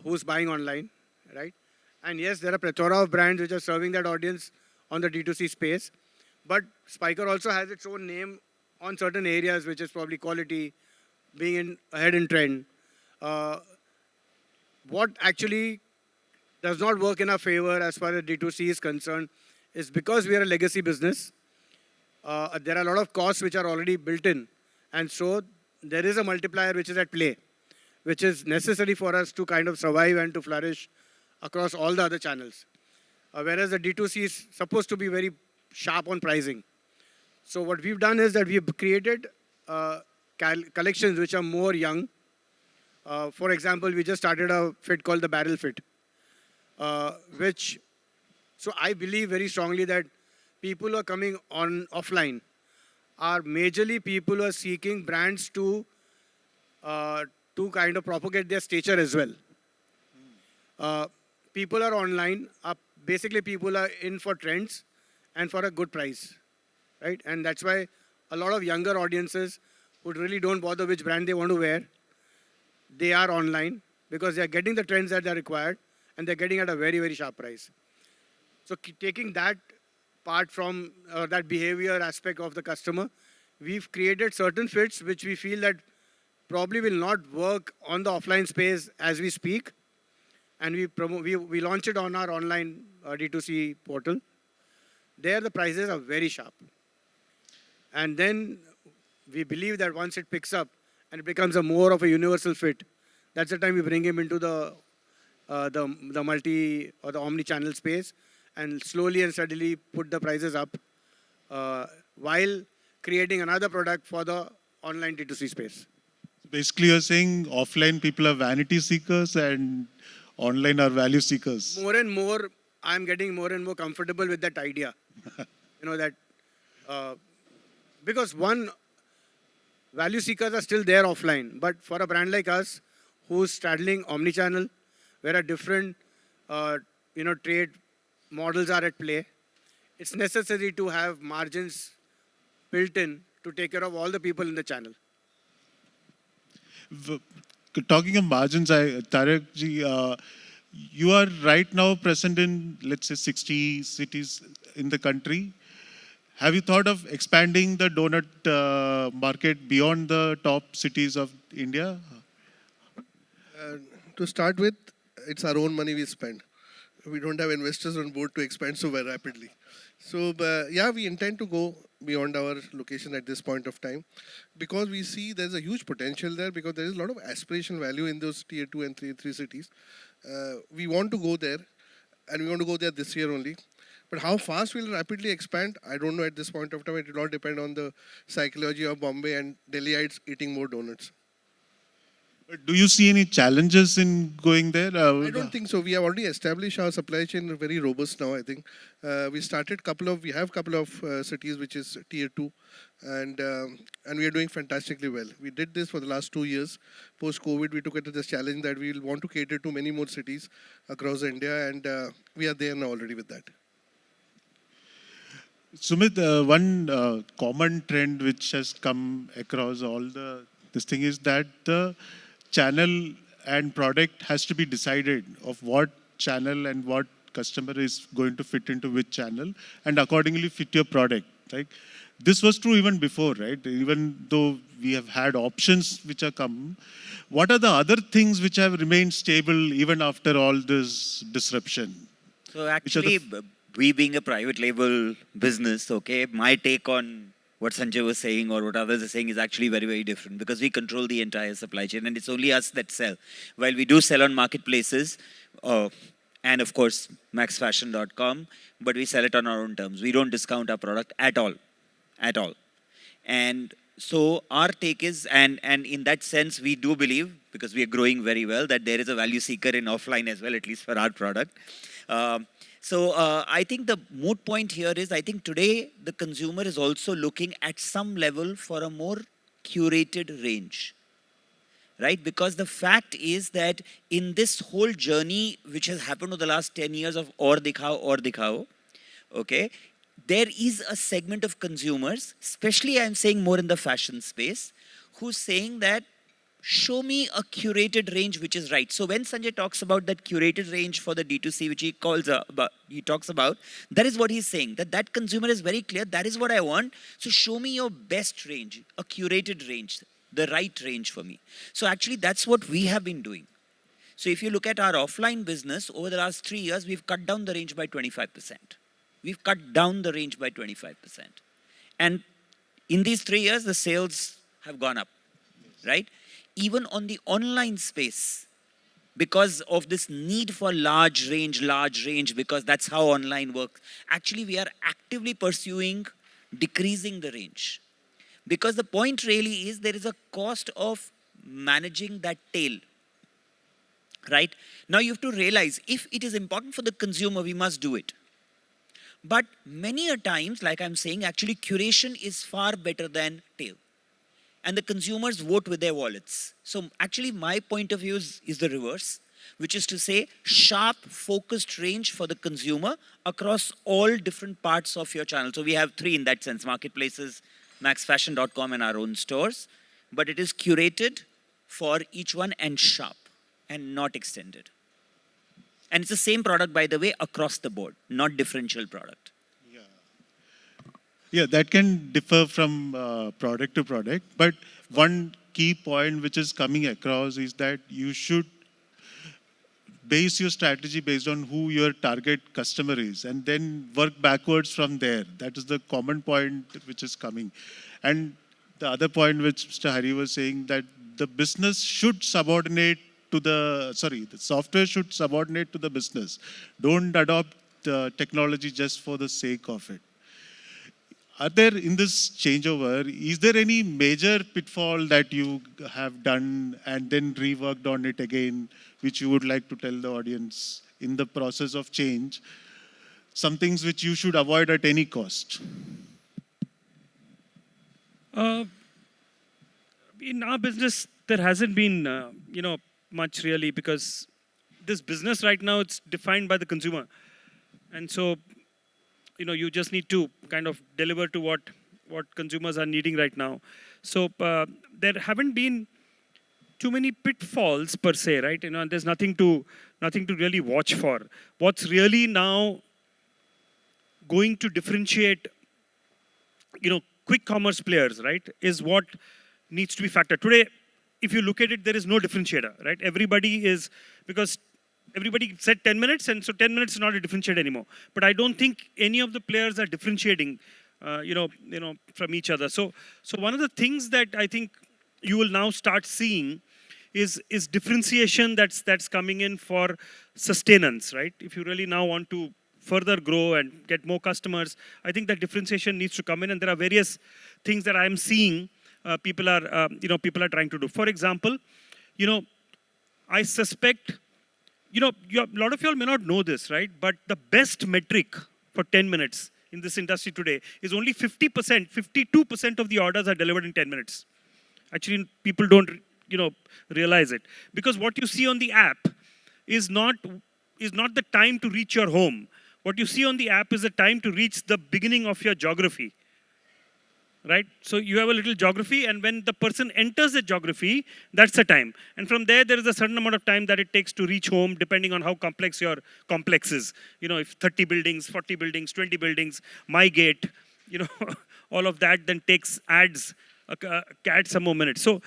who's buying online, right? And yes, there are a plethora of brands which are serving that audience on the D2C space. But Spykar also has its own name on certain areas, which is probably quality, being ahead in trend. What actually does not work in our favor as far as D2C is concerned is because we are a legacy business. There are a lot of costs which are already built in. And so there is a multiplier which is at play, which is necessary for us to kind of survive and to flourish across all the other channels. Whereas the D2C is supposed to be very sharp on pricing. So what we've done is that we've created collections which are more young. For example, we just started a fit called the Barrel Fit, so I believe very strongly that people who are coming on offline are majorly people who are seeking brands to kind of propagate their stature as well. People are online, basically people are in for trends and for a good price, right? And that's why a lot of younger audiences who really don't bother which brand they want to wear, they are online because they are getting the trends that are required and they're getting at a very, very sharp price. So taking that part from that behavior aspect of the customer, we've created certain fits which we feel that probably will not work on the offline space as we speak. And we launch it on our online D2C portal. There the prices are very sharp. And then we believe that once it picks up and it becomes a more of a universal fit, that's the time we bring him into the multi or the omni-channel space and slowly and steadily put the prices up while creating another product for the online D2C space. Basically, you're saying offline people are vanity seekers and online are value seekers. More and more, I'm getting more and more comfortable with that idea. Because one, value seekers are still there offline, but for a brand like us, who's straddling omnichannel, where a different, trade models are at play, it's necessary to have margins built in to take care of all the people in the channel. Talking of margins, Tarak ji, you are right now present in, let's say, 60 cities in the country. Have you thought of expanding the donut market beyond the top cities of India? To start with, it's our own money we spend. We don't have investors on board to expand so very rapidly. So, we intend to go beyond our location at this point of time because we see there's a huge potential there because there is a lot of aspiration value in those tier 2 and 3 cities. We want to go there and we want to go there this year only. But how fast we'll rapidly expand, I don't know at this point of time. It will all depend on the psychology of Bombay and Delhiites eating more donuts. Do you see any challenges in going there? I don't think so. We have already established our supply chain very robust now, I think. We have a couple of cities which is tier 2 and we are doing fantastically well. We did this for the last 2 years. Post-COVID, we took it as this challenge that we will want to cater to many more cities across India and we are there now already with that. Sumit, one common trend which has come across all this thing is that the channel and product has to be decided of what channel and what customer is going to fit into which channel and accordingly fit your product, right? This was true even before, right? Even though we have had options which are come, what are the other things which have remained stable even after all this disruption? So actually, we being a private label business, okay, my take on what Sanjay was saying or what others are saying is actually very, very different because we control the entire supply chain and it's only us that sell. While we do sell on marketplaces and of course maxfashion.com, but we sell it on our own terms. We don't discount our product at all. And so our take is, and in that sense, we do believe, because we are growing very well, that there is a value seeker in offline as well, at least for our product. So I think the moot point here is, I think today the consumer is also looking at some level for a more curated range, right? Because the fact is that in this whole journey, which has happened over the last 10 years of or dikhao, okay, there is a segment of consumers, especially I'm saying more in the fashion space, who's saying that show me a curated range which is right. So when Sanjay talks about that curated range for the D2C, which he talks about, that is what he's saying, that consumer is very clear, that is what I want. So show me your best range, a curated range, the right range for me. So actually that's what we have been doing. So if you look at our offline business, over the last 3 years, we've cut down the range by 25%. We've cut down the range by 25%. And in these 3 years, the sales have gone up, right? Even on the online space, because of this need for large range, because that's how online works. Actually, we are actively pursuing decreasing the range. Because the point really is there is a cost of managing that tail, right? Now you have to realize if it is important for the consumer, we must do it. But many a times, like I'm saying, actually curation is far better than tail. And the consumers vote with their wallets. So actually my point of view is the reverse, which is to say sharp, focused range for the consumer across all different parts of your channel. So we have 3 in that sense: marketplaces, maxfashion.com, and our own stores. But it is curated for each one and sharp and not extended. And it's the same product, by the way, across the board, not differential product. Yeah, that can differ from product to product. But one key point which is coming across is that you should base your strategy based on who your target customer is and then work backwards from there. That is the common point which is coming. And the other point which Mr. Hari was saying, that the business should subordinate to the software should subordinate to the business. Don't adopt technology just for the sake of it. Are there, in this changeover, is there any major pitfall that you have done and then reworked on it again, which you would like to tell the audience in the process of change? Some things which you should avoid at any cost. In our business, there hasn't been, much really, because this business right now, it's defined by the consumer. And so, you just need to kind of deliver to what consumers are needing right now. So there haven't been too many pitfalls per se, right? And there's nothing to really watch for. What's really now going to differentiate, quick commerce players, right, is what needs to be factored. Today, if you look at it, there is no differentiator, right? Because everybody said 10 minutes, and so 10 minutes is not a differentiator anymore. But I don't think any of the players are differentiating, from each other. So one of the things that I think you will now start seeing is differentiation that's coming in for sustenance, right? If you really now want to further grow and get more customers, I think that differentiation needs to come in, and there are various things that I am seeing people are trying to do. For example, I suspect. A lot of y'all may not know this, right? But the best metric for 10 minutes in this industry today is only 50%, 52% of the orders are delivered in 10 minutes. Actually, people don't, realize it. Because what you see on the app is not the time to reach your home. What you see on the app is the time to reach the beginning of your geography. Right? So you have a little geography, and when the person enters the geography, that's the time. And from there is a certain amount of time that it takes to reach home, depending on how complex your complex is. If 30 buildings, 40 buildings, 20 buildings, my gate, all of that then adds some more minutes. So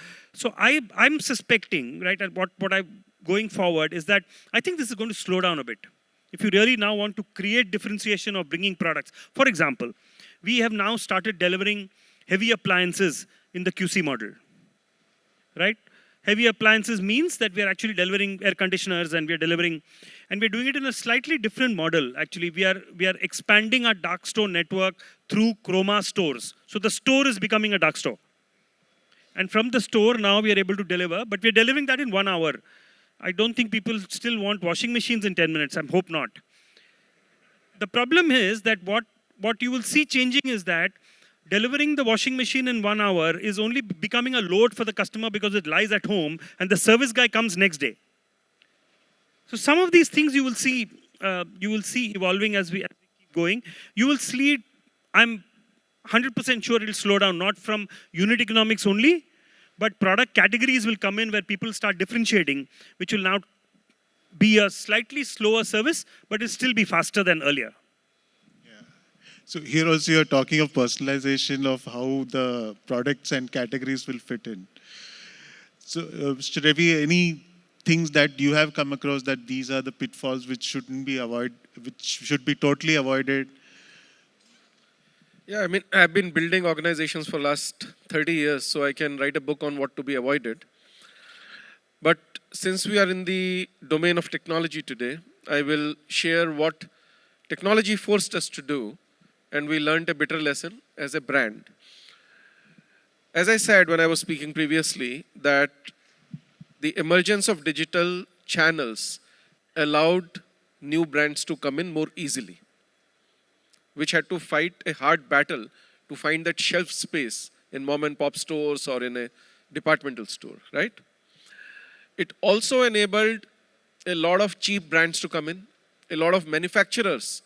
I'm suspecting, right, and what I'm going forward is that I think this is going to slow down a bit. If you really now want to create differentiation of bringing products. For example, we have now started delivering heavy appliances in the QC model, right? Heavy appliances means that we are actually delivering air conditioners, and we're doing it in a slightly different model. Actually, we are expanding our dark store network through Chroma stores. So the store is becoming a dark store. And from the store now we are able to deliver, but we're delivering that in 1 hour. I don't think people still want washing machines in 10 minutes. I hope not. The problem is that what you will see changing is that delivering the washing machine in 1 hour is only becoming a load for the customer because it lies at home, and the service guy comes next day. So some of these things you will see evolving as we keep going. You will see, I'm 100% sure it will slow down, not from unit economics only, but product categories will come in where people start differentiating, which will now be a slightly slower service, but it'll still be faster than earlier. So here also you're talking of personalization of how the products and categories will fit in. So Mr. Ravi, any things that you have come across that these are the pitfalls which which should be totally avoided? Yeah, I mean, I've been building organizations for last 30 years, so I can write a book on what to be avoided. But since we are in the domain of technology today, I will share what technology forced us to do, and we learned a bitter lesson as a brand. As I said when I was speaking previously, that the emergence of digital channels allowed new brands to come in more easily, which had to fight a hard battle to find that shelf space in mom and pop stores or in a departmental store, right? It also enabled a lot of cheap brands to come in, a lot of manufacturers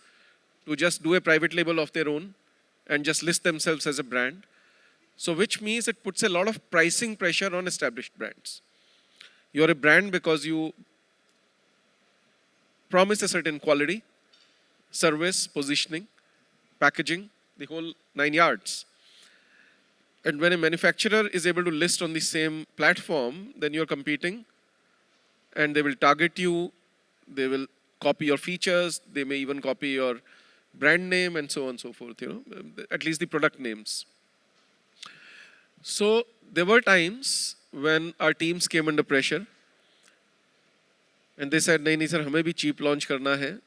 to just do a private label of their own and just list themselves as a brand. So which means it puts a lot of pricing pressure on established brands. You're a brand because you promise a certain quality, service, positioning, packaging, the whole 9 yards. And when a manufacturer is able to list on the same platform, then you're competing and they will target you, they will copy your features, they may even copy your brand name and so on and so forth, at least the product names. So there were times when our teams came under pressure and they said, nahi sir, हमें भी cheap launch करना है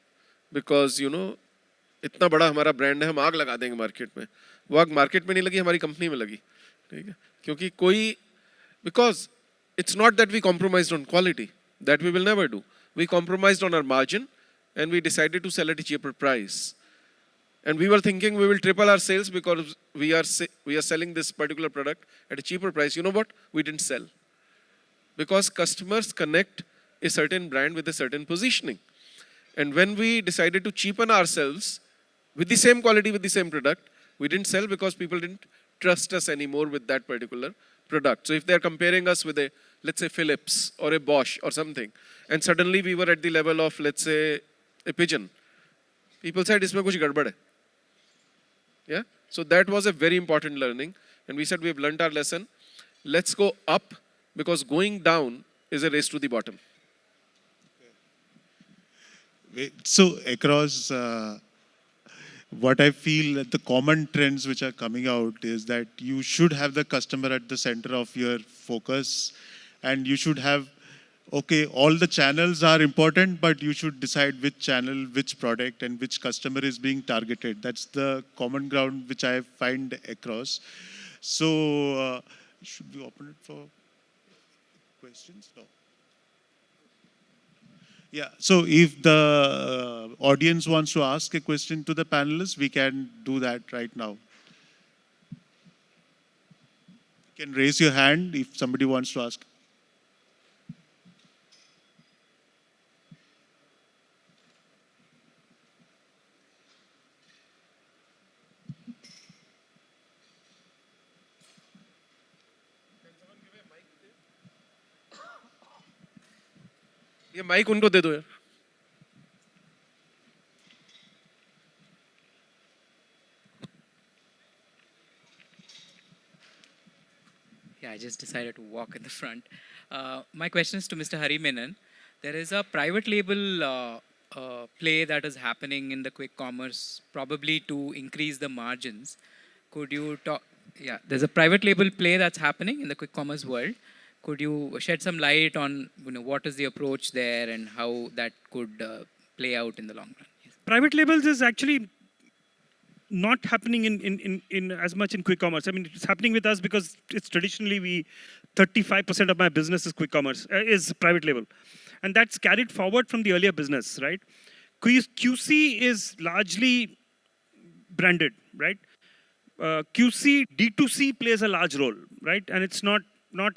because इतना बड़ा हमारा brand है, हम आग लगा देंगे मार्केट में. वो आग मार्केट में नहीं लगी, हमारी कंपनी में लगी. ठीक है, क्योंकि कोई, because it's not that we compromised on quality, that we will never do. We compromised on our margin and we decided to sell at a cheaper price. And we were thinking we will triple our sales because we are selling this particular product at a cheaper price. You know what? We didn't sell. Because customers connect a certain brand with a certain positioning. And when we decided to cheapen ourselves with the same quality, with the same product, we didn't sell because people didn't trust us anymore with that particular product. So if they're comparing us with a, let's say, Philips or a Bosch or something, and suddenly we were at the level of, let's say, a Pigeon, people said, isme kuch gadbad hai. Yeah? So that was a very important learning. And we said, we have learned our lesson. Let's go up because going down is a race to the bottom. So across what I feel that the common trends which are coming out is that you should have the customer at the center of your focus, and you should have, okay, all the channels are important, but you should decide which channel, which product, and which customer is being targeted. That's the common ground which I find across. So should we open it for questions? No. Yeah, so if the audience wants to ask a question to the panelists, we can do that right now. You can raise your hand if somebody wants to ask. ये mic उनको दे दो यार. Yeah, I just decided to walk in the front. My question is to Mr. Hari Menon. There is a private label play that is happening in the quick commerce, probably to increase the margins. Could you talk? Yeah, there's a private label play that's happening in the quick commerce world. Could you shed some light on what is the approach there and how that could play out in the long run? Yes. Private labels is actually not happening in as much in quick commerce. I mean, it's happening with us because it's traditionally 35% of my business is quick commerce, is private label. And that's carried forward from the earlier business, right? QC is largely branded, right? QC, D2C plays a large role, right? And it's not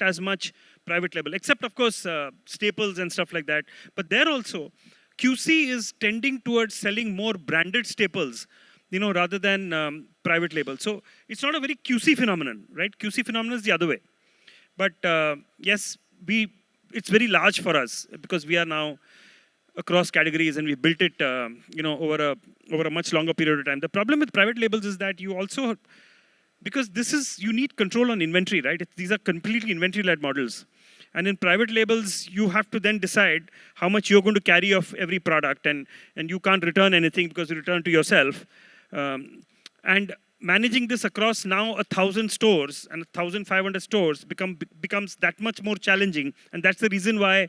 as much private label, except of course staples and stuff like that. But there also, QC is tending towards selling more branded staples, rather than private label. So it's not a very QC phenomenon, right? QC phenomenon is the other way. But yes, it's very large for us because we are now across categories and we built it, over a much longer period of time. The problem with private labels is that you also, because you need control on inventory, right? These are completely inventory-led models. And in private labels, you have to then decide how much you're going to carry of every product, and you can't return anything because you return to yourself. And managing this across now 1,000 stores and 1,500 stores becomes that much more challenging. And that's the reason why,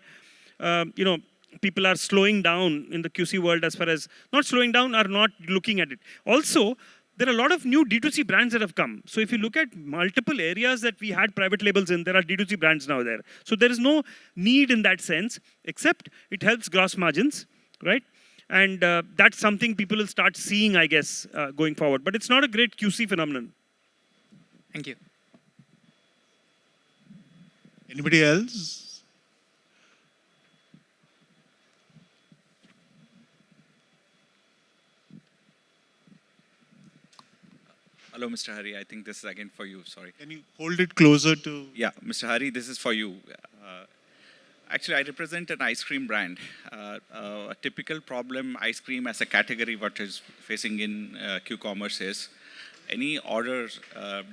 people are slowing down in the QC world, as far as, not slowing down, are not looking at it. Also, there are a lot of new D2C brands that have come. So if you look at multiple areas that we had private labels in, there are D2C brands now there. So there is no need in that sense, except it helps gross margins, right? And that's something people will start seeing, I guess, going forward. But it's not a great QC phenomenon. Thank you. Anybody else? Hello, Mr. Hari. I think this is again for you. Sorry. Can you hold it closer to? Yeah, Mr. Hari, this is for you. Actually, I represent an ice cream brand. A typical problem ice cream as a category what is facing in Q-commerce is any order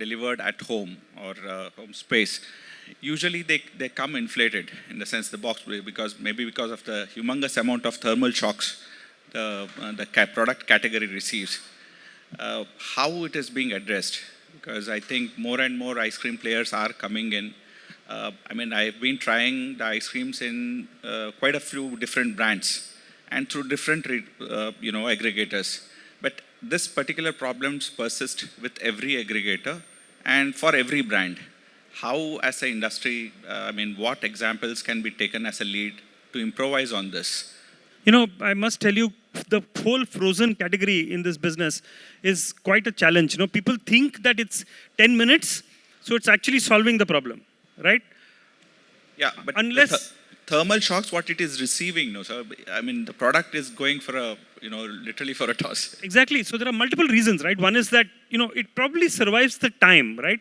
delivered at home or home space. Usually they come inflated in the sense the box, because of the humongous amount of thermal shocks the product category receives. How it is being addressed, because I think more and more ice cream players are coming in. I've been trying the ice creams in quite a few different brands and through different aggregators. But this particular problems persist with every aggregator and for every brand. How, as an industry, what examples can be taken as a lead to improvise on this? I must tell you, the whole frozen category in this business is quite a challenge. People think that it's 10 minutes, so it's actually solving the problem, right? Yeah, but unless thermal shocks, what it is receiving, no? So, the product is going for a, literally for a toss. Exactly. So there are multiple reasons, right? One is that, it probably survives the time, right?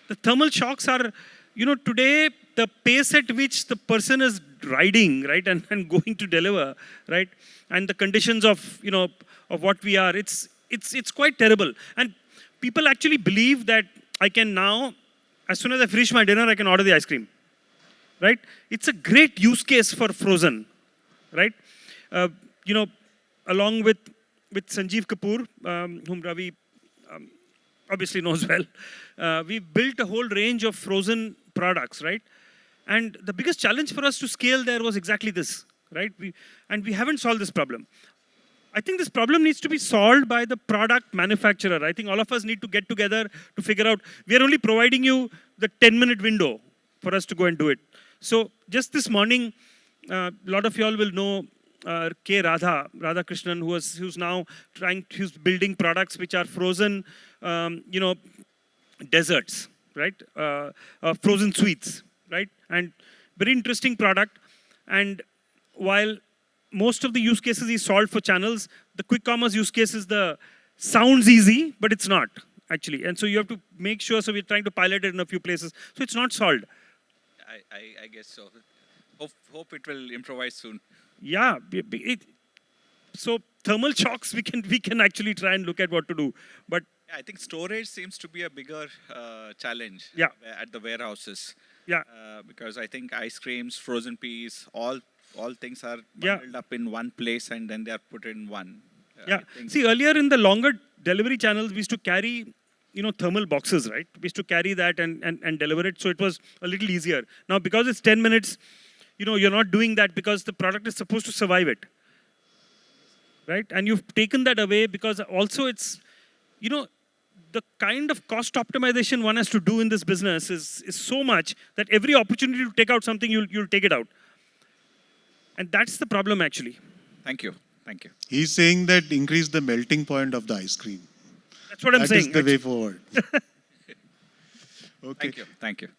The thermal shocks are, today, the pace at which the person is riding, right, and going to deliver, right, and the conditions of, of what we are, it's quite terrible. And people actually believe that I can now, as soon as I finish my dinner, I can order the ice cream, right? It's a great use case for frozen, right? Along with Sanjeev Kapoor, whom Ravi obviously knows well, we built a whole range of frozen products, right? And the biggest challenge for us to scale there was exactly this, right? We haven't solved this problem. I think this problem needs to be solved by the product manufacturer. I think all of us need to get together to figure out, we are only providing you the 10-minute window for us to go and do it. So just this morning, a lot of you all will know K. Radha Krishnan, who's now who's building products which are frozen, desserts, right? Frozen sweets, right? And very interesting product. And while most of the use cases is solved for channels, the quick commerce use case is sounds easy, but it's not actually. And so you have to make sure, so we're trying to pilot it in a few places. So it's not solved. I guess so. Hope it will improvise soon. Yeah. So thermal shocks, we can actually try and look at what to do. But yeah, I think storage seems to be a bigger challenge at the warehouses. Yeah. Because I think ice creams, frozen peas, all things are bundled up in one place and then they are put in one. See, earlier in the longer delivery channels, we used to carry, thermal boxes, right? We used to carry that and deliver it. So it was a little easier. Now, because it's 10 minutes, you're not doing that because the product is supposed to survive it, right? And you've taken that away because also it's, the kind of cost optimization one has to do in this business is so much that every opportunity to take out something, you'll take it out. And that's the problem, actually. Thank you. Thank you. He's saying that increase the melting point of the ice cream. That's what I'm saying. That is the way forward. Okay. Thank you. Thank you.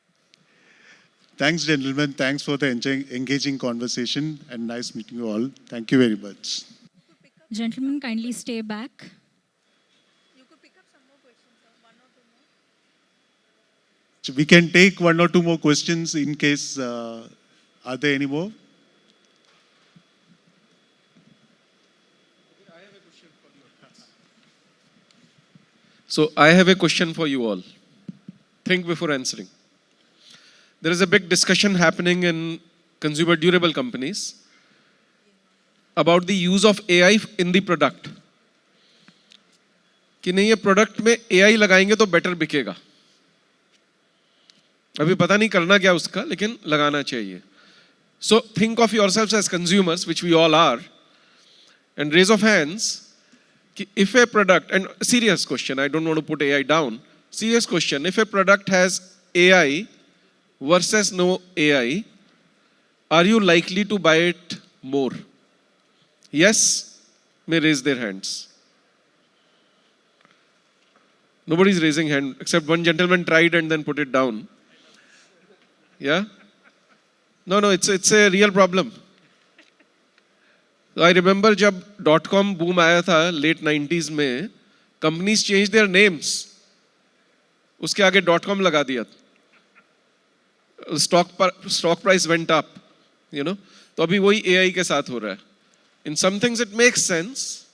Thanks, gentlemen. Thanks for the engaging conversation and nice meeting you all. Thank you very much. Gentlemen, kindly stay back. So we can take one or two more questions in case, are there any more? So I have a question for you all. Think before answering. there is a big discussion happening in consumer durable companies about the use of AI in the product. कि नहीं ये product में AI लगाएंगे तो better बिकेगा. अभी पता नहीं करना क्या उसका, लेकिन लगाना चाहिए. So think of yourselves as consumers, which we all are, and raise of hands. If a product, and serious question, I don't want to put AI down. Serious question, if a product has AI versus no AI, are you likely to buy it more? Yes, may raise their hands. Nobody's raising hand, except one gentleman tried and then put it down. Yeah? No, it's a real problem. I remember जब .com boom आया था late 90s में, companies changed their names. उसके आगे .com लगा दिया. Stock price went up, you know. तो अभी वही AI के साथ हो रहा है. In some things it makes sense.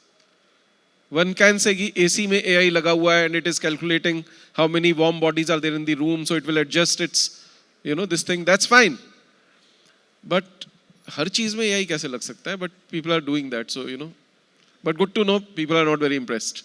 One can say कि AC में AI लगा हुआ है and it is calculating how many warm bodies are there in the room, so it will adjust its, you know, this thing. That's fine. But हर चीज में AI कैसे लग सकता है? But people are doing that, so you know. But good to know people are not very impressed.